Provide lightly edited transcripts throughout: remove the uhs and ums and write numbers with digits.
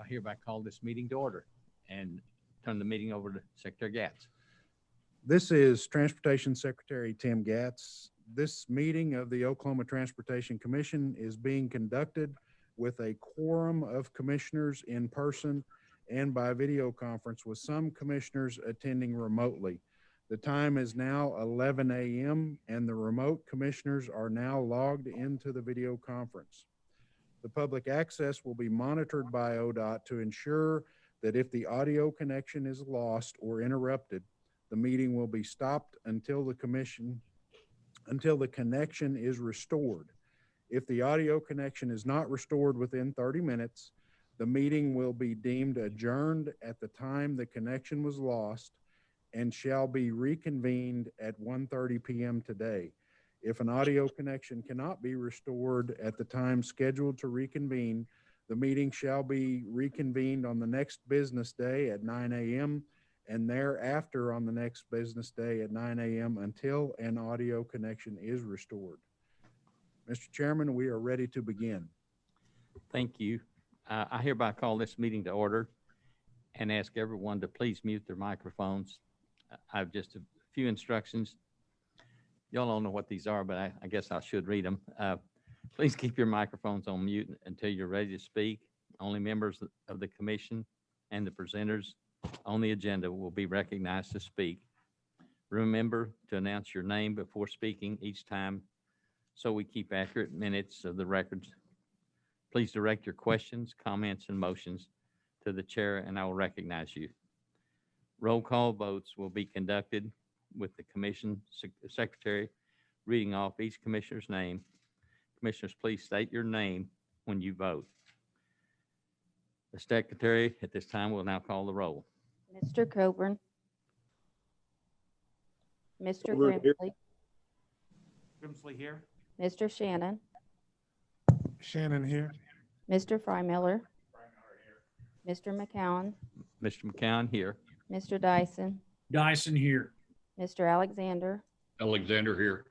I hereby call this meeting to order and turn the meeting over to Secretary Gatz. This is Transportation Secretary Tim Gatz. This meeting of the Oklahoma Transportation Commission is being conducted with a quorum of commissioners in person and by video conference, with some commissioners attending remotely. The time is now 11 a.m. and the remote commissioners are now logged into the video conference. The public access will be monitored by ODOT to ensure that if the audio connection is lost or interrupted, the meeting will be stopped until the connection is restored. If the audio connection is not restored within 30 minutes, the meeting will be deemed adjourned at the time the connection was lost and shall be reconvened at 1:30 p.m. today. If an audio connection cannot be restored at the time scheduled to reconvene, the meeting shall be reconvened on the next business day at 9 a.m. and thereafter on the next business day at 9 a.m. until an audio connection is restored. Mr. Chairman, we are ready to begin. Thank you. I hereby call this meeting to order and ask everyone to please mute their microphones. I have just a few instructions. Y'all don't know what these are, but I guess I should read them. Please keep your microphones on mute until you're ready to speak. Only members of the commission and the presenters on the agenda will be recognized to speak. Remember to announce your name before speaking each time so we keep accurate minutes of the records. Please direct your questions, comments, and motions to the chair, and I will recognize you. Roll call votes will be conducted with the commission secretary reading off each commissioner's name. Commissioners, please state your name when you vote. The secretary at this time will now call the roll. Mr. Coburn. Mr. Grimsley. Grimsley here. Mr. Shannon. Shannon here. Mr. Freimiller. Mr. McCowan. Mr. McCowan here. Mr. Dyson. Dyson here. Mr. Alexander. Alexander here.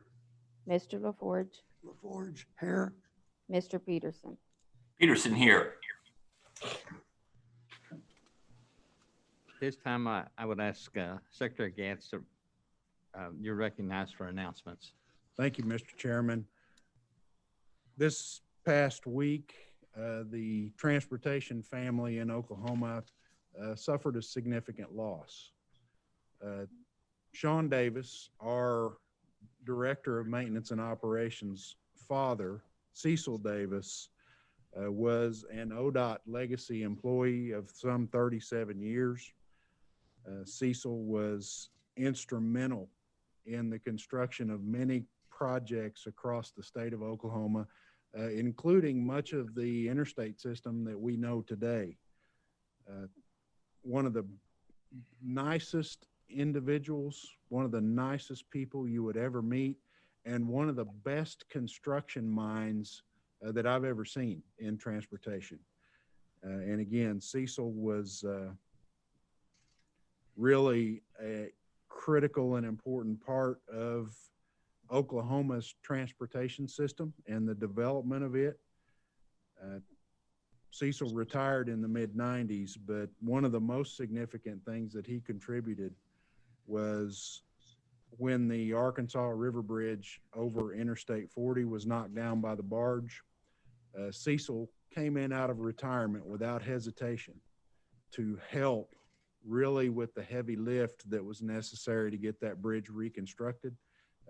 Mr. LaForge. LaForge here. Mr. Peterson. Peterson here. This time I would ask Secretary Gatz to, you're recognized for announcements. Thank you, Mr. Chairman. This past week, the transportation family in Oklahoma suffered a significant loss. Sean Davis, our Director of Maintenance and Operations father, Cecil Davis, was an ODOT legacy employee of some 37 years. Cecil was instrumental in the construction of many projects across the state of Oklahoma, including much of the interstate system that we know today. One of the nicest individuals, one of the nicest people you would ever meet, and one of the best construction minds that I've ever seen in transportation. And again, Cecil was really a critical and important part of Oklahoma's transportation system and the development of it. Cecil retired in the mid-90s, but one of the most significant things that he contributed was when the Arkansas River Bridge over Interstate 40 was knocked down by the barge. Cecil came in out of retirement without hesitation to help really with the heavy lift that was necessary to get that bridge reconstructed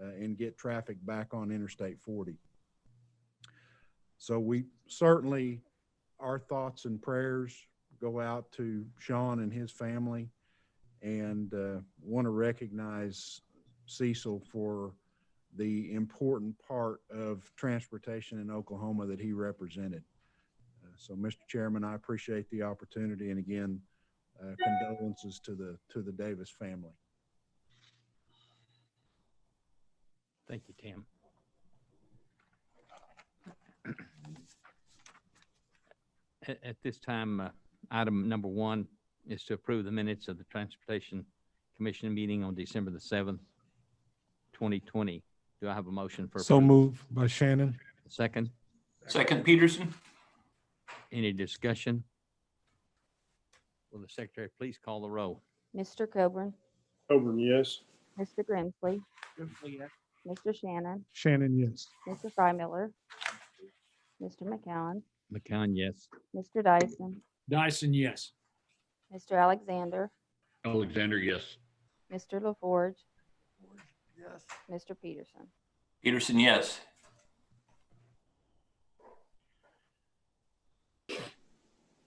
and get traffic back on Interstate 40. So we certainly, our thoughts and prayers go out to Sean and his family, and want to recognize Cecil for the important part of transportation in Oklahoma that he represented. So, Mr. Chairman, I appreciate the opportunity, and again, condolences to the Davis family. Thank you, Tim. At this time, item number 1 is to approve the minutes of the Transportation Commission meeting on December the 7th, 2020. Do I have a motion for So approval? moved by Shannon. Second, Second, Peterson. any discussion? Will the secretary please call the roll? Mr. Coburn, Coburn, yes. Mr. Grimsley, Grimsley, yes. Mr. Shannon, Shannon, yes. Mr. Frymiller, Mr. McCowen, McCown, yes. Mr. Dyson, Dyson, yes. Mr. Alexander, Alexander, yes. Mr. LaForge, Yes. Mr. Peterson. Peterson, yes.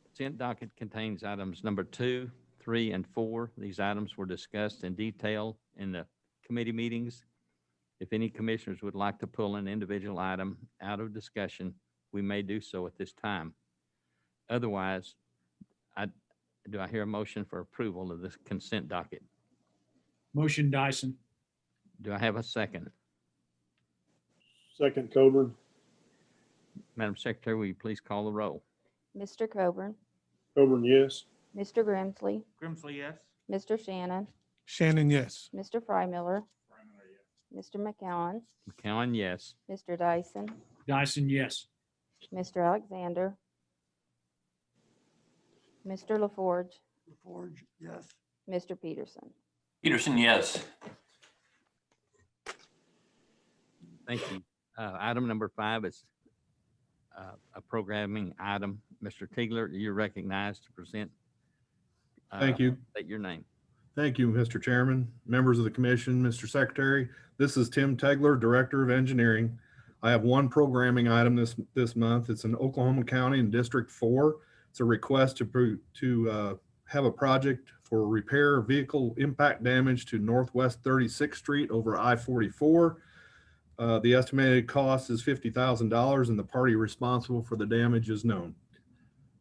Consent docket contains items number 2, 3, and 4. These items were discussed in detail in the committee meetings. If any commissioners would like to pull an individual item out of discussion, we may do so at this time. Otherwise, do I hear a motion for approval of this consent docket? Motion Dyson. Do I have a second? Second Coburn, Madam Secretary, will you please call the roll? Mr. Coburn, Coburn, yes. Mr. Grimsley, Grimsley, yes. Mr. Shannon, Shannon, yes. Mr. Frymiller, Mr. McCowen, McCown, yes. Mr. Dyson, Dyson, yes. Mr. Alexander, Mr. LaForge, LaForge, yes. Mr. Peterson. Peterson, yes. Thank you. Item number 5 is a programming item. Mr. Tigler, you're recognized to present. Thank you. State your name. Thank you, Mr. Chairman, members of the commission, Mr. Secretary. This is Tim Tegler, Director of Engineering. I have one programming item this month. It's in Oklahoma County in District 4. It's a request to have a project for repair vehicle impact damage to Northwest 36th Street over I-44. The estimated cost is $50,000 and the party responsible for the damage is known.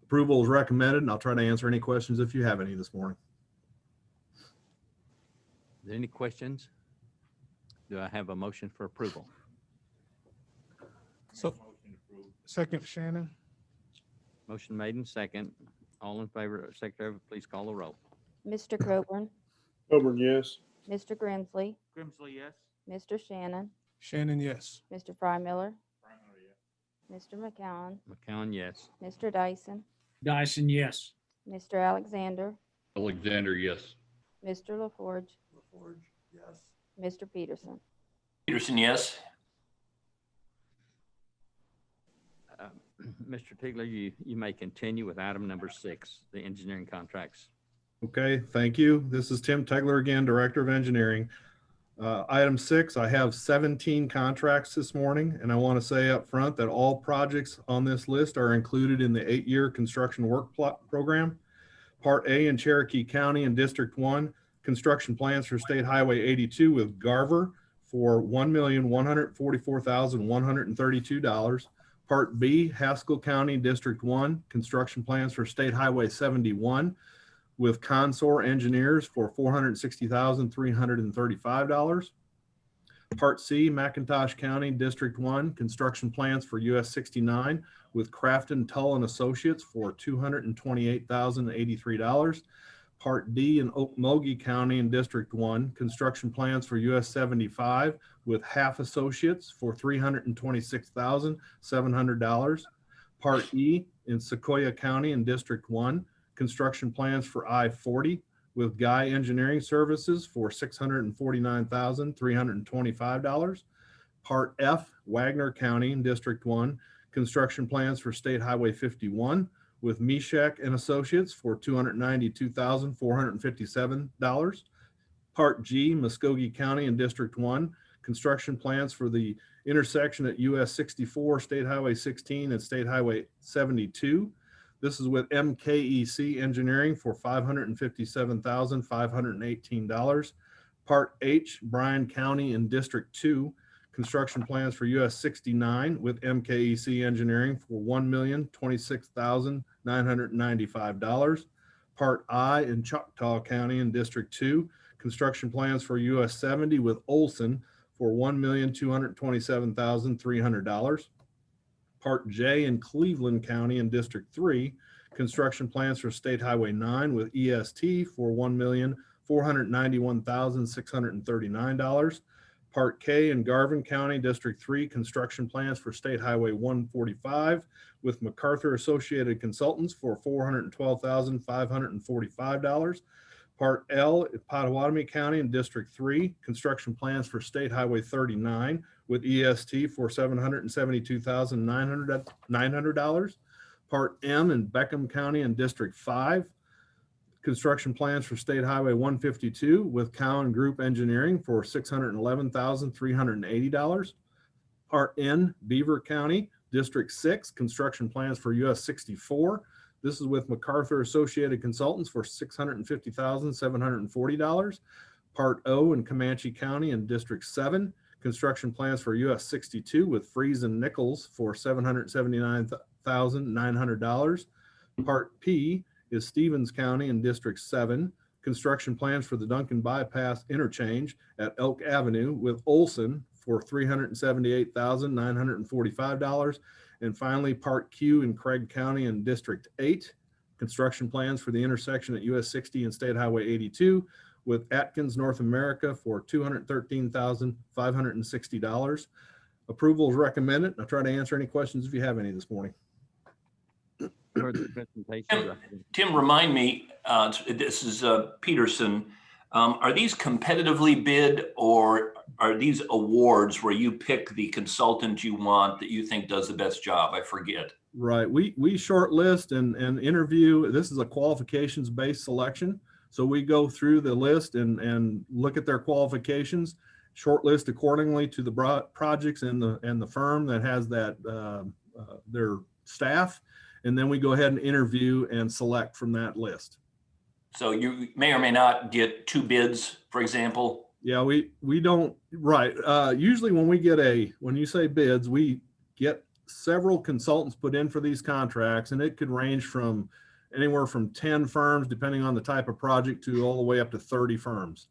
Approval is recommended, and I'll try to answer any questions if you have any this morning. Are there any questions? Do I have a motion for approval? So, second, Shannon. Motion made and second. All in favor, Secretary, please call the roll. Mr. Coburn, Coburn, yes. Mr. Grimsley, Grimsley, yes. Mr. Shannon, Shannon, yes. Mr. Frymiller, Mr. McCowen, McCown, yes. Mr. Dyson, Dyson, yes. Mr. Alexander, Alexander, yes. Mr. LaForge, LaForge, yes. Mr. Peterson. Peterson, yes. Mr. Tigler, you may continue with item number 6, the engineering contracts. Okay, thank you. This is Tim Tegler again, Director of Engineering. Item 6, I have 17 contracts this morning, and I want to say up front that all projects on this list are included in the 8-year construction work program. Part A in Cherokee County in District 1, construction plans for State Highway 82 with Garver for $1,144,132. Part B, Haskell County District 1, construction plans for State Highway 71 with Consor Engineers for $460,335. Part C, McIntosh County District 1, construction plans for US 69 with Crafton Tull and Associates for $228,083. Part D in Okmulgee County in District 1, construction plans for US 75 with Half Associates for $326,700. Part E in Sequoia County in District 1, construction plans for I-40 with Guy Engineering Services for $649,325. Part F, Wagner County in District 1, construction plans for State Highway 51 with Meshach and Associates for $292,457. Part G, Muskogee County in District 1, construction plans for the intersection at US 64, State Highway 16, and State Highway 72. This is with MKEC Engineering for $557,518. Part H, Bryan County in District 2, construction plans for US 69 with MKEC Engineering for $1,026,995. Part I in Choctaw County in District 2, construction plans for US 70 with Olson for $1,227,300. Part J in Cleveland County in District 3, construction plans for State Highway 9 with EST for $1,491,639. Part K in Garvin County, District 3, construction plans for State Highway 145 with MacArthur Associated Consultants for $412,545. Part L, Pottawatomie County in District 3, construction plans for State Highway 39 with EST for $772,900. Part M in Beckham County in District 5, construction plans for State Highway 152 with Cowan Group Engineering for $611,380. Part N, Beaver County, District 6, construction plans for US 64. This is with MacArthur Associated Consultants for $650,740. Part O in Comanche County in District 7, construction plans for US 62 with Freeze and Nichols for $779,900. Part P is Stevens County in District 7, construction plans for the Duncan Bypass Interchange at Elk Avenue with Olson for $378,945. And finally, Part Q in Craig County in District 8, construction plans for the intersection at US 60 and State Highway 82 with Atkins North America for $213,560. Approval is recommended. I'll try to answer any questions if you have any this morning. Heard the presentation. Tim, remind me, this is Peterson. Are these competitively bid, or are these awards where you pick the consultant you want that you think does the best job? I forget. Right. We shortlist and interview. This is a qualifications-based selection. So we go through the list and look at their qualifications, shortlist accordingly to the projects and the firm that has that their staff, and then we go ahead and interview and select from that list. So you may or may not get 2 bids, for example. Yeah, we don't, right. Usually when you say bids, we get several consultants put in for these contracts, and it could range from anywhere from 10 firms, depending on the type of project, to all the way up to 30 firms.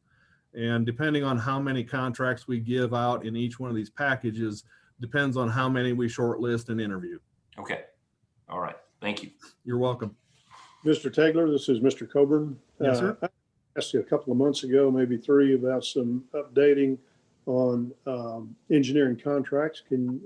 And depending on how many contracts we give out in each one of these packages, depends on how many we shortlist and interview. Okay. All right. Thank you. You're welcome. Mr. Tegler, this is Mr. Coburn. Yes, sir. I asked you a couple of months ago, maybe 3, about some updating on engineering contracts. Can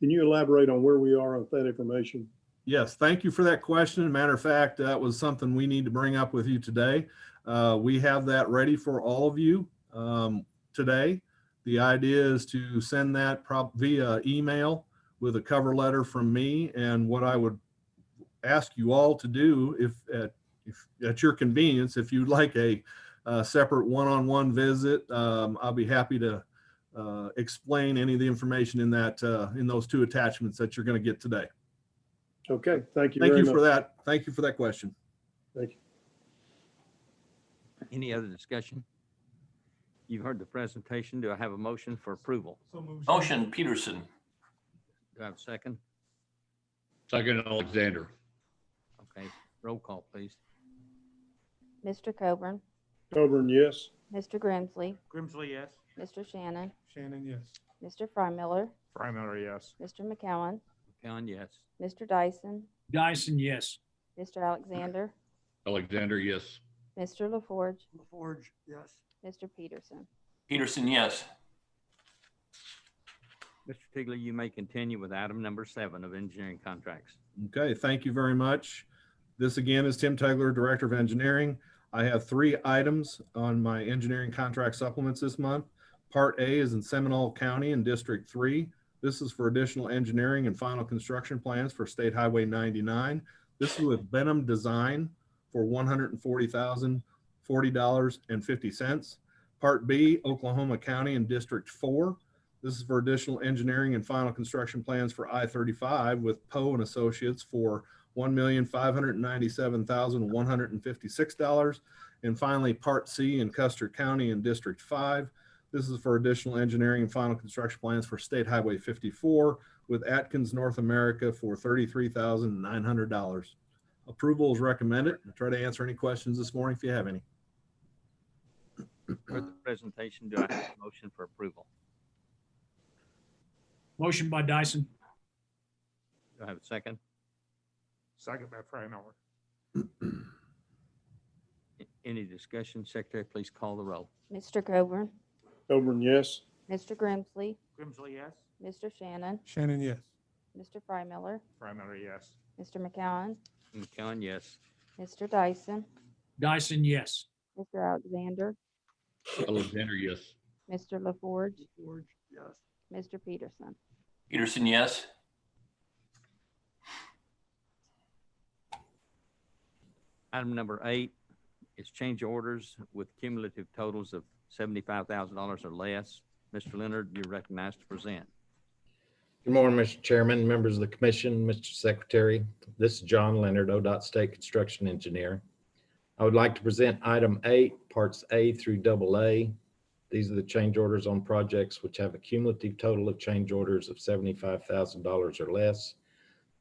you elaborate on where we are on that information? Yes, thank you for that question. Matter of fact, that was something we need to bring up with you today. We have that ready for all of you today. The idea is to send that via email with a cover letter from me, and what I would ask you all to do, if at your convenience, if you'd like a separate one-on-one visit, I'll be happy to explain any of the information in those 2 attachments that you're going to get today. Okay, thank you Thank very you much. for that. Thank you for that question. Thank you. Any other discussion? You've heard the presentation. Do I have a motion for approval? Motion, Peterson. Do I have a second? Second, Alexander. Okay, roll call, please. Mr. Coburn, Coburn, yes. Mr. Grimsley, Grimsley, yes. Mr. Shannon, Shannon, yes. Mr. Frymiller, Frymiller, yes. Mr. McCowen, Khan, yes. Mr. Dyson, Dyson, yes. Mr. Alexander, Alexander, yes. Mr. LaForge, LaForge, yes. Mr. Peterson. Peterson, yes. Mr. Tigler, you may continue with item number 7 of engineering contracts. Okay, thank you very much. This again is Tim Tegler, Director of Engineering. I have 3 items on my engineering contract supplements this month. Part A is in Seminole County in District 3. This is for additional engineering and final construction plans for State Highway 99. This is with Benham Design for $140,040.50. Part B, Oklahoma County in District 4. This is for additional engineering and final construction plans for I-35 with Poe and Associates for $1,597,156. And finally, Part C in Custer County in District 5. This is for additional engineering and final construction plans for State Highway 54 with Atkins North America for $33,900. Approval is recommended. I'll try to answer any questions this morning if you have any. Heard the presentation. Do I have a motion for approval? Motion by Dyson. Do I have a second? Second by Frymiller. Any discussion? Secretary, please call the roll. Mr. Coburn, Coburn, yes. Mr. Grimsley, Grimsley, yes. Mr. Shannon, Shannon, yes. Mr. Frymiller, Frymiller, yes. Mr. McCowen, McCown, yes. Mr. Dyson, Dyson, yes. Mr. Alexander, Alexander, yes. Mr. LaForge, Forge, yes. Mr. Peterson. Peterson, yes. Item number 8 is change orders with cumulative totals of $75,000 or less. Mr. Leonard, you're recognized to present. Good morning, Mr. Chairman, members of the commission, Mr. Secretary. This is John Leonard, ODOT State Construction Engineer. I would like to present item 8, parts A through AA. These are the change orders on projects which have a cumulative total of change orders of $75,000 or less.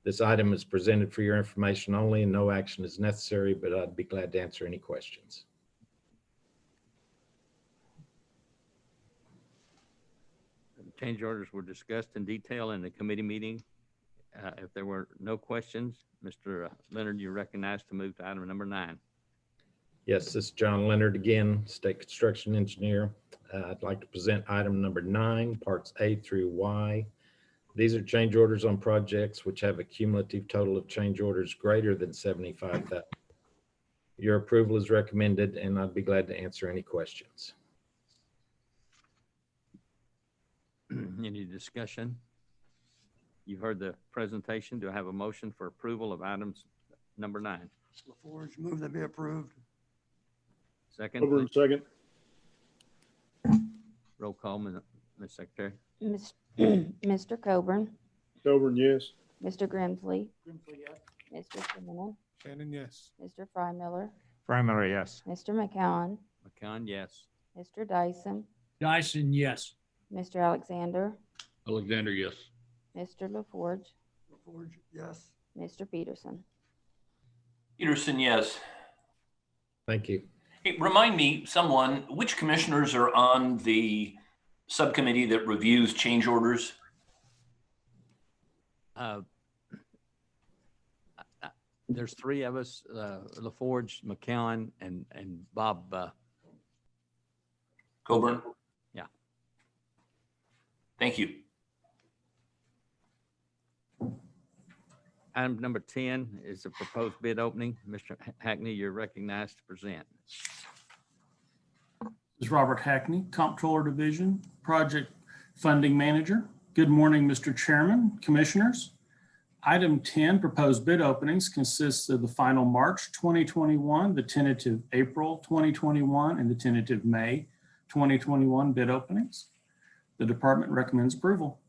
This item is presented for your information only and no action is necessary, but I'd be glad to answer any questions. Change orders were discussed in detail in the committee meeting. If there were no questions, Mr. Leonard, you're recognized to move to item number 9. Yes, this is John Leonard again, State Construction Engineer. I'd like to present item number 9, parts A through Y. These are change orders on projects which have a cumulative total of change orders greater than $75,000. Your approval is recommended, and I'd be glad to answer any questions. Any discussion? You've heard the presentation. Do I have a motion for approval of items number 9? LaForge, move that be approved. Second, Coburn, please. second. Roll call, Ms. Secretary. Mr. Coburn, Coburn, yes. Mr. Grimsley, Grimsley, yes. Mr. Shannon, Shannon, yes. Mr. Frymiller, Frymiller, yes. Mr. McCowen, McCown, yes. Mr. Dyson, Dyson, yes. Mr. Alexander, Alexander, yes. Mr. LaForge, LaForge, yes. Mr. Peterson. Peterson, yes. Thank you. Hey, remind me, someone, which commissioners are on the subcommittee that reviews change orders? There's 3 of us, LaForge, McCown, and Bob. Coburn? Yeah. Thank you. Item number 10 is a proposed bid opening. Mr. Hackney, you're recognized to present. This is Robert Hackney, Comptroller Division, Project Funding Manager. Good morning, Mr. Chairman, Commissioners. Item 10, proposed bid openings, consists of the final March 2021, the tentative April 2021, and the tentative May 2021 bid openings. The department recommends approval.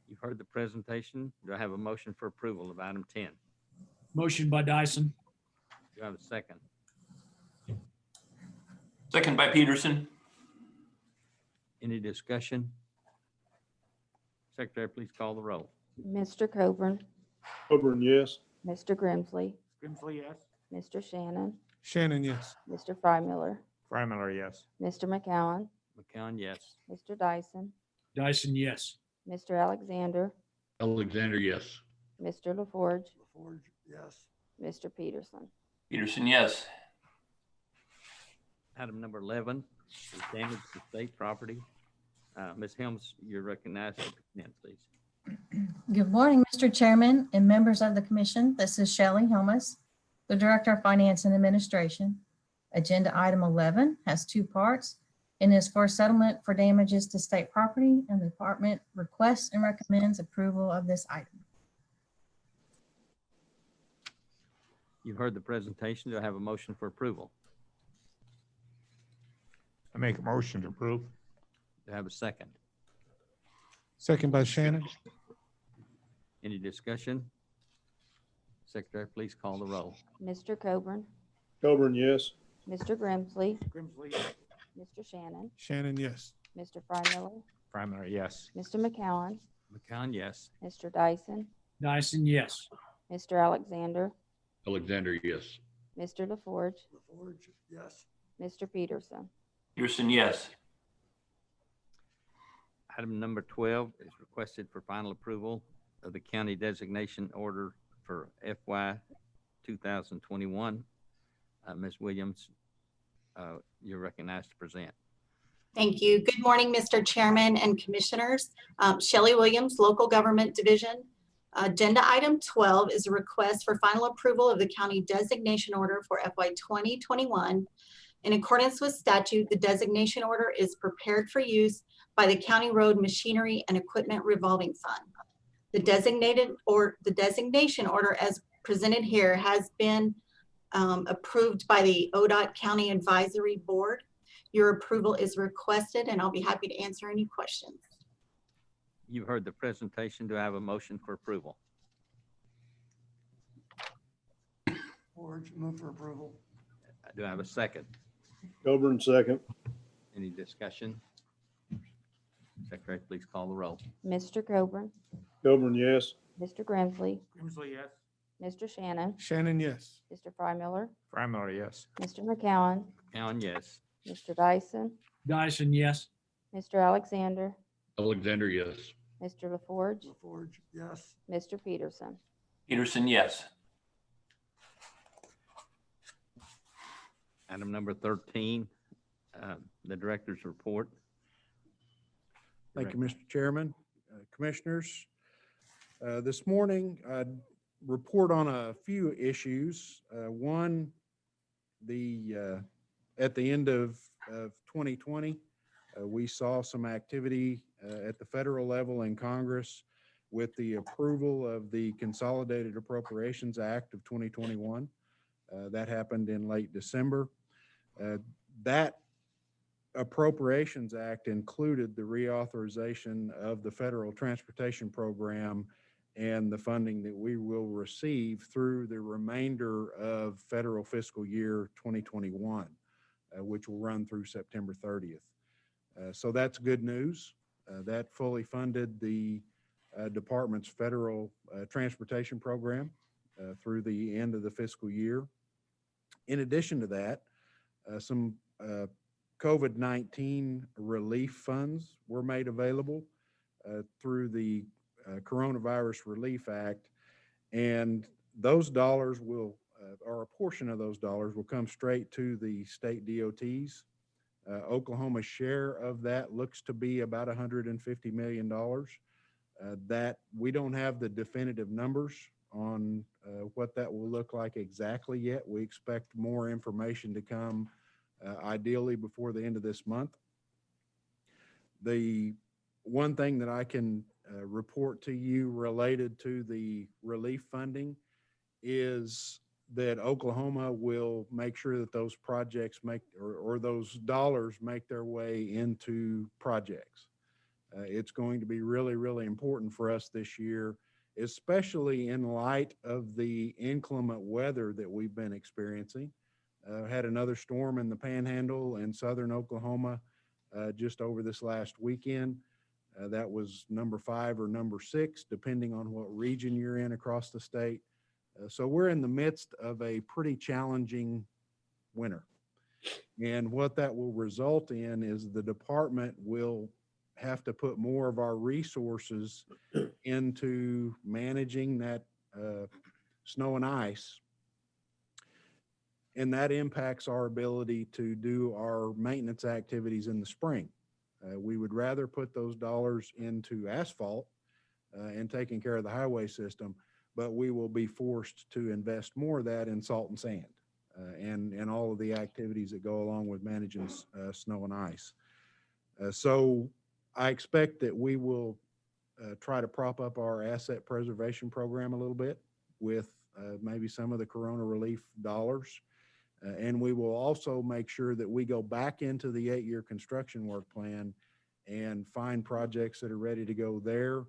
You've heard the presentation. Do I have a motion for approval of item 10? Motion by Dyson. Do I have a second? Second by Peterson. Any discussion? Secretary, please call the roll. Mr. Coburn, Coburn, yes. Mr. Grimsley, Grimsley, yes. Mr. Shannon, Shannon, yes. Mr. Frymiller, Frymiller, yes. Mr. McCowen, McCown, yes. Mr. Dyson, Dyson, yes. Mr. Alexander, Alexander, yes. Mr. LaForge, LaForge, yes. Mr. Peterson. Peterson, yes. Item number 11 is damage to state property. Ms. Helms, you're recognized to present, please. Good morning, Mr. Chairman and members of the commission. This is Shelley Helmus, the Director of Finance and Administration. Agenda item 11 has 2 parts and is for settlement for damages to state property, and the department requests and recommends approval of this item. You've heard the presentation. Do I have a motion for approval? I make a motion to approve. Do I have a second? Second by Shannon. Any discussion? Secretary, please call the roll. Mr. Coburn, Coburn, yes. Mr. Grimsley, Grimsley, yes. Mr. Shannon, Shannon, yes. Mr. Frymiller, Frymiller, yes. Mr. McCowen, McCown, yes. Mr. Dyson, Dyson, yes. Mr. Alexander, Alexander, yes. Mr. LaForge, LaForge, yes. Mr. Peterson. Peterson, yes. Item number 12 is requested for final approval of the county designation order for FY 2021. Ms. Williams, you're recognized to present. Thank you. Good morning, Mr. Chairman and Commissioners. Shelley Williams, Local Government Division. Agenda item 12 is a request for final approval of the county designation order for FY 2021. In accordance with statute, the designation order is prepared for use by the County Road Machinery and Equipment Revolving Fund. The designation order as presented here has been approved by the ODOT County Advisory Board. Your approval is requested, and I'll be happy to answer any questions. You've heard the presentation. Do I have a motion for approval? Forge, move for approval. Do I have a second? Coburn, second. Any discussion? Secretary, please call the roll. Mr. Coburn, Coburn, yes. Mr. Grimsley, Grimsley, yes. Mr. Shannon, Shannon, yes. Mr. Frymiller, Frymiller, yes. Mr. McCowen, Cowan, yes. Mr. Dyson, Dyson, yes. Mr. Alexander, Alexander, yes. Mr. LaForge, Forge, yes. Mr. Peterson. Peterson, yes. Item number 13, the director's report. Thank you, Mr. Chairman. Commissioners, this morning, I'd report on a few issues. One, at the end of 2020, we saw some activity at the federal level in Congress with the approval of the Consolidated Appropriations Act of 2021. That happened in late December. That Appropriations Act included the reauthorization of the Federal Transportation Program and the funding that we will receive through the remainder of federal fiscal year 2021, which will run through September 30th. So that's good news. That fully funded the department's federal transportation program through the end of the fiscal year. In addition to that, some COVID-19 relief funds were made available through the Coronavirus Relief Act, and those dollars will, or a portion of those dollars will come straight to the state DOTs. Oklahoma's share of that looks to be about $150 million. That we don't have the definitive numbers on what that will look like exactly yet. We expect more information to come ideally before the end of this month. The one thing that I can report to you related to the relief funding is that Oklahoma will make sure that those projects or those dollars make their way into projects. It's going to be really, really important for us this year, especially in light of the inclement weather that we've been experiencing. Had another storm in the Panhandle in southern Oklahoma just over this last weekend. That was number 5 or number 6, depending on what region you're in across the state. So we're in the midst of a pretty challenging winter. And what that will result in is the department will have to put more of our resources into managing that snow and ice. And that impacts our ability to do our maintenance activities in the spring. We would rather put those dollars into asphalt and taking care of the highway system, but we will be forced to invest more of that in salt and sand and all of the activities that go along with managing snow and ice. So I expect that we will try to prop up our asset preservation program a little bit with maybe some of the corona relief dollars. And we will also make sure that we go back into the 8-year construction work plan and find projects that are ready to go there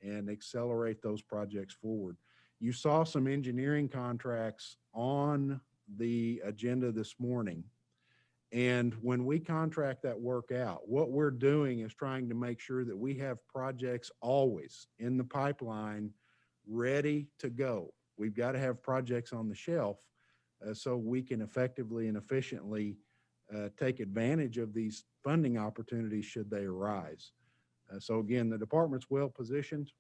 and accelerate those projects forward. You saw some engineering contracts on the agenda this morning. And when we contract that work out, what we're doing is trying to make sure that we have projects always in the pipeline ready to go. We've got to have projects on the shelf so we can effectively and efficiently take advantage of these funding opportunities should they arise. So again, the department's well positioned.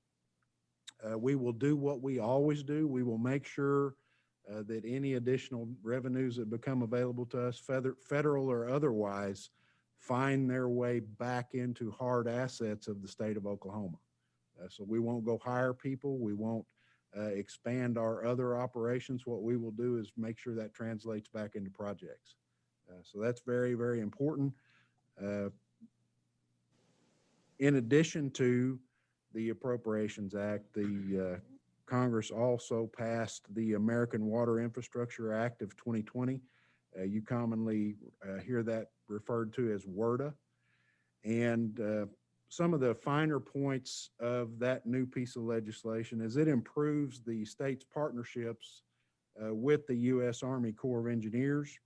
We will do what we always do. We will make sure that any additional revenues that become available to us, federal or otherwise, find their way back into hard assets of the state of Oklahoma. So we won't go hire people. We won't expand our other operations. What we will do is make sure that translates back into projects. So that's very, very important. In addition to the Appropriations Act, the Congress also passed the American Water Infrastructure Act of 2020. You commonly hear that referred to as WRDA. And some of the finer points of that new piece of legislation is it improves the state's partnerships with the U.S. Army Corps of Engineers.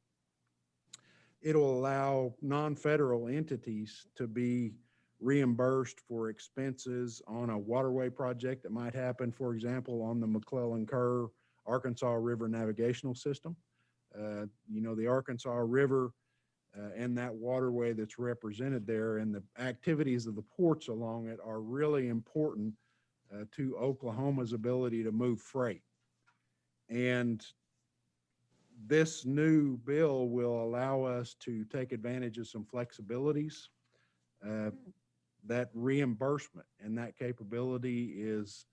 It'll allow non-federal entities to be reimbursed for expenses on a waterway project that might happen, for example, on the McClellan-Kerr Arkansas River Navigational System. You know, the Arkansas River and that waterway that's represented there and the activities of the ports along it are really important to Oklahoma's ability to move freight. And this new bill will allow us to take advantage of some flexibilities. That reimbursement and that capability is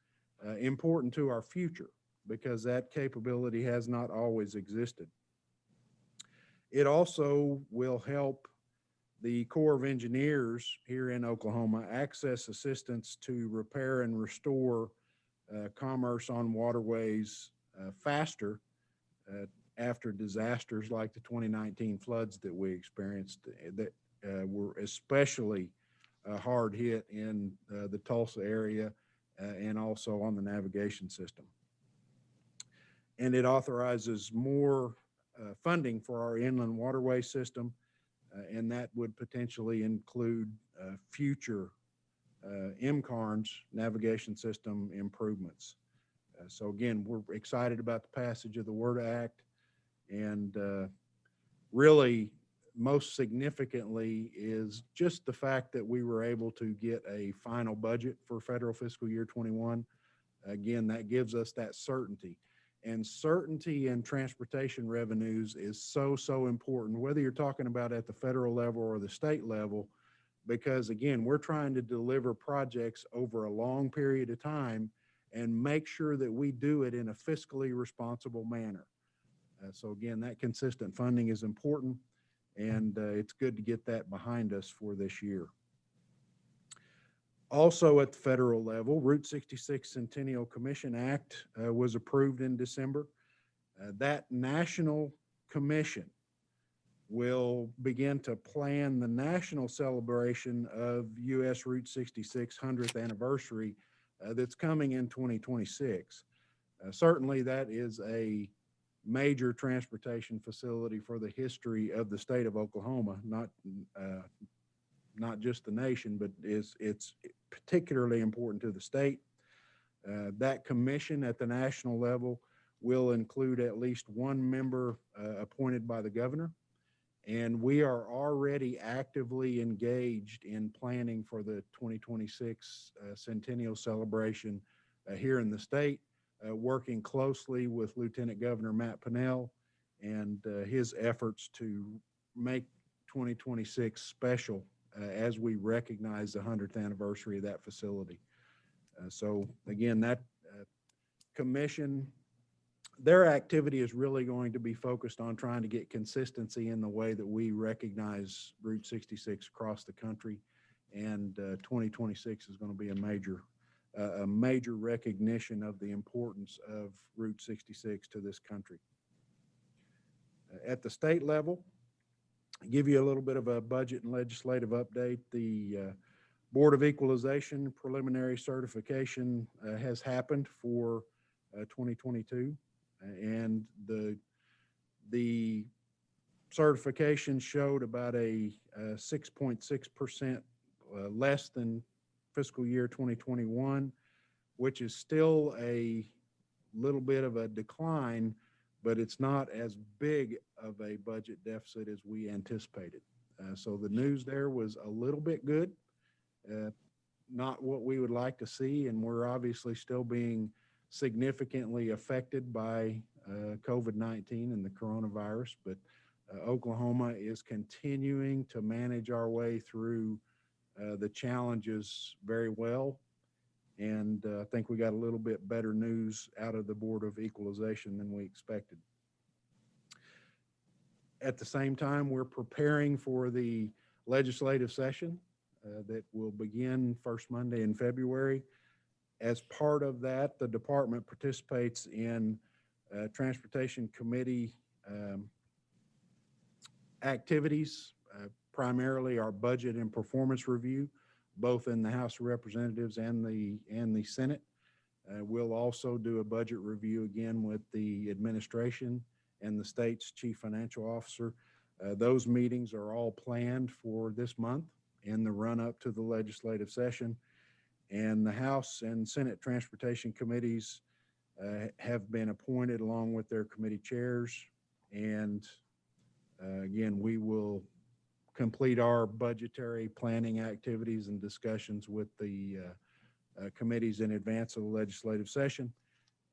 important to our future because that capability has not always existed. It also will help the Corps of Engineers here in Oklahoma access assistance to repair and restore commerce on waterways faster after disasters like the 2019 floods that we experienced that were especially hard hit in the Tulsa area and also on the navigation system. And it authorizes more funding for our inland waterway system, and that would potentially include future MCARN's navigation system improvements. So again, we're excited about the passage of the WRDA Act, and really most significantly is just the fact that we were able to get a final budget for federal fiscal year 21. Again, that gives us that certainty. And certainty in transportation revenues is so, so important, whether you're talking about at the federal level or the state level, because again, we're trying to deliver projects over a long period of time and make sure that we do it in a fiscally responsible manner. So again, that consistent funding is important, and it's good to get that behind us for this year. Also at the federal level, Route 66 Centennial Commission Act was approved in December. That national commission will begin to plan the national celebration of U.S. Route 66 100th anniversary that's coming in 2026. Certainly that is a major transportation facility for the history of the state of Oklahoma, not just the nation, but it's particularly important to the state. That commission at the national level will include at least one member appointed by the governor. And we are already actively engaged in planning for the 2026 centennial celebration here in the state, working closely with Lieutenant Governor Matt Pinnell and his efforts to make 2026 special as we recognize the 100th anniversary of that facility. So again, that commission, their activity is really going to be focused on trying to get consistency in the way that we recognize Route 66 across the country. And 2026 is going to be a major recognition of the importance of Route 66 to this country. At the state level, give you a little bit of a budget and legislative update. The Board of Equalization preliminary certification has happened for 2022, and the certification showed about a 6.6% less than fiscal year 2021, which is still a little bit of a decline, but it's not as big of a budget deficit as we anticipated. So the news there was a little bit good, not what we would like to see, and we're obviously still being significantly affected by COVID-19 and the coronavirus, but Oklahoma is continuing to manage our way through the challenges very well. And I think we got a little bit better news out of the Board of Equalization than we expected. At the same time, we're preparing for the legislative session that will begin first Monday in February. As part of that, the department participates in Transportation Committee activities, primarily our budget and performance review, both in the House of Representatives and the Senate. We'll also do a budget review again with the administration and the state's chief financial officer. Those meetings are all planned for this month in the run-up to the legislative session. And the House and Senate Transportation Committees have been appointed along with their committee chairs. And again, we will complete our budgetary planning activities and discussions with the committees in advance of the legislative session,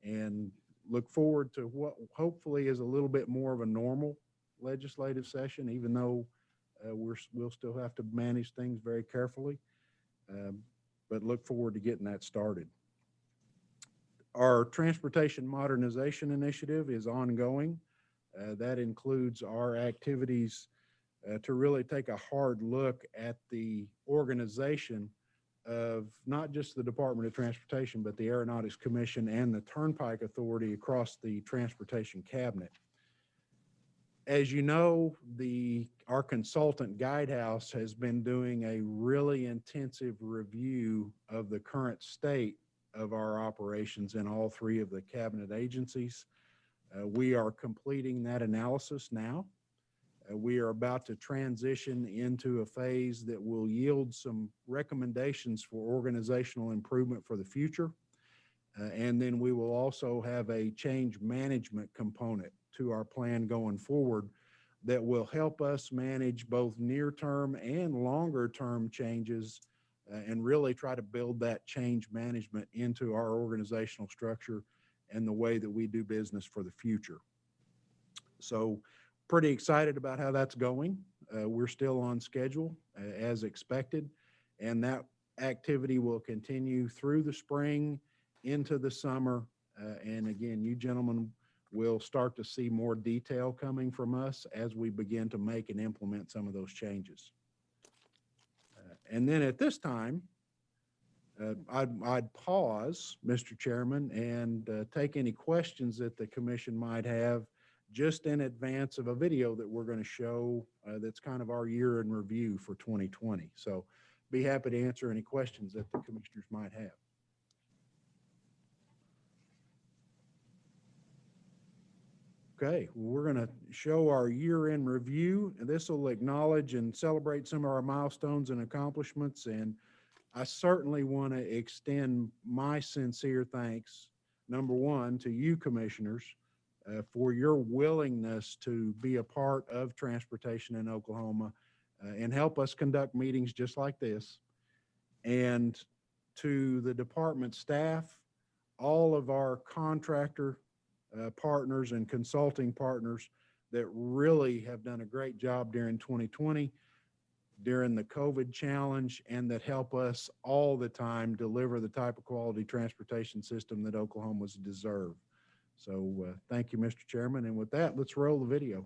and look forward to what hopefully is a little bit more of a normal legislative session, even though we'll still have to manage things very carefully, but look forward to getting that started. Our Transportation Modernization Initiative is ongoing. That includes our activities to really take a hard look at the organization of not just the Department of Transportation, but the Aeronautics Commission and the Turnpike Authority across the Transportation Cabinet. As you know, our consultant Guidehouse has been doing a really intensive review of the current state of our operations in all three of the cabinet agencies. We are completing that analysis now. We are about to transition into a phase that will yield some recommendations for organizational improvement for the future. And then we will also have a change management component to our plan going forward that will help us manage both near-term and longer-term changes and really try to build that change management into our organizational structure and the way that we do business for the future. So pretty excited about how that's going. We're still on schedule as expected, and that activity will continue through the spring into the summer. And again, you gentlemen will start to see more detail coming from us as we begin to make and implement some of those changes. And then at this time, I'd pause, Mr. Chairman, and take any questions that the commission might have just in advance of a video that we're going to show that's kind of our year in review for 2020. So be happy to answer any questions that the commissioners might have. Okay, well, we're going to show our year in review, and this will acknowledge and celebrate some of our milestones and accomplishments. And I certainly want to extend my sincere thanks, number one, to you commissioners for your willingness to be a part of transportation in Oklahoma and help us conduct meetings just like this. And to the department staff, all of our contractor partners and consulting partners that really have done a great job during 2020, during the COVID challenge, and that help us all the time deliver the type of quality transportation system that Oklahoma's deserve. So thank you, Mr. Chairman. And with that, let's roll the video.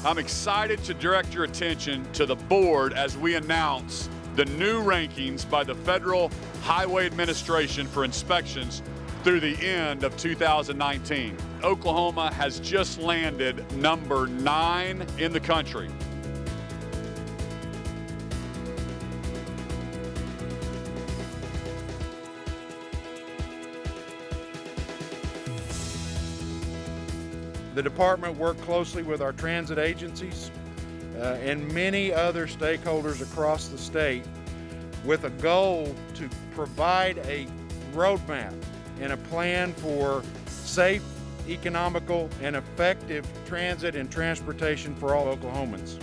I'm excited to direct your attention to the board as we announce the new rankings by the Federal Highway Administration for inspections through the end of 2019. Oklahoma has just landed number 9 in the country. The department worked closely with our transit agencies and many other stakeholders across the state with a goal to provide a roadmap and a plan for safe, economical, and effective transit and transportation for all Oklahomans.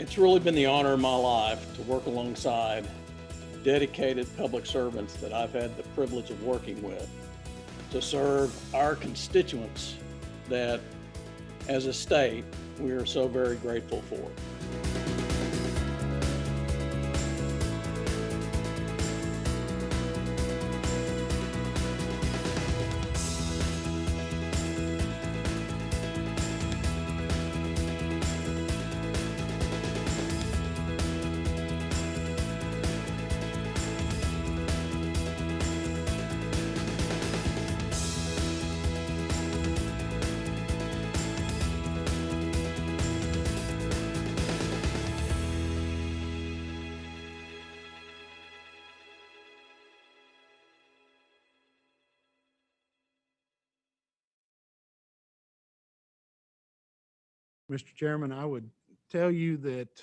It's really been the honor of my life to work alongside dedicated public servants that I've had the privilege of working with to serve our constituents that, as a state, we are so very grateful for. Mr. Chairman, I would tell you that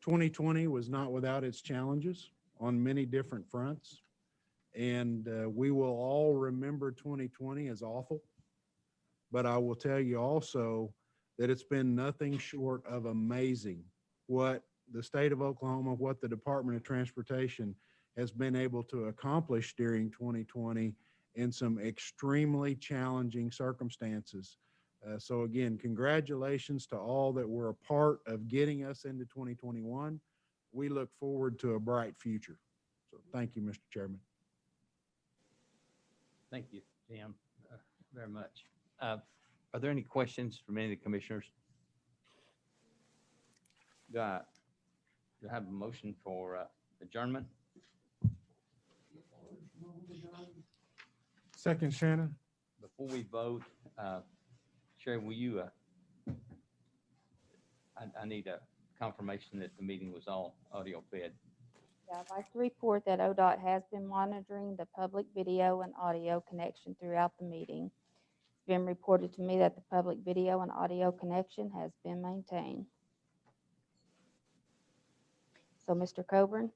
2020 was not without its challenges on many different fronts. And we will all remember 2020 as awful. But I will tell you also that it's been nothing short of amazing what the state of Oklahoma, what the Department of Transportation has been able to accomplish during 2020 in some extremely challenging circumstances. So again, congratulations to all that were a part of getting us into 2021. We look forward to a bright future. So thank you, Mr. Chairman. Thank you, Tim, very much. Are there any questions from any of the commissioners? Do I have a motion for adjournment? Second, Shannon. Before we vote, Sherry, will you, I need a confirmation that the meeting was all audio fed. Yeah, I'd like to report that ODOT has been monitoring the public video and audio connection throughout the meeting. It's been reported to me that the public video and audio connection has been maintained. So, Mr. Coburn,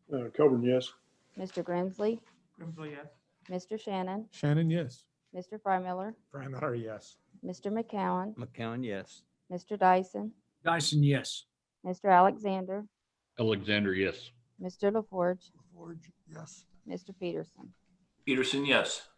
Coburn, yes. Mr. Grimsley, Grimsley, yes. Mr. Shannon, Shannon, yes. Mr. Freimiller, Freimiller, yes. Mr. McCowan, McCowan, yes. Mr. Dyson, Dyson, yes. Mr. Alexander, Alexander, yes. Mr. LaForge, Forge, yes. Mr. Peterson. Peterson, yes.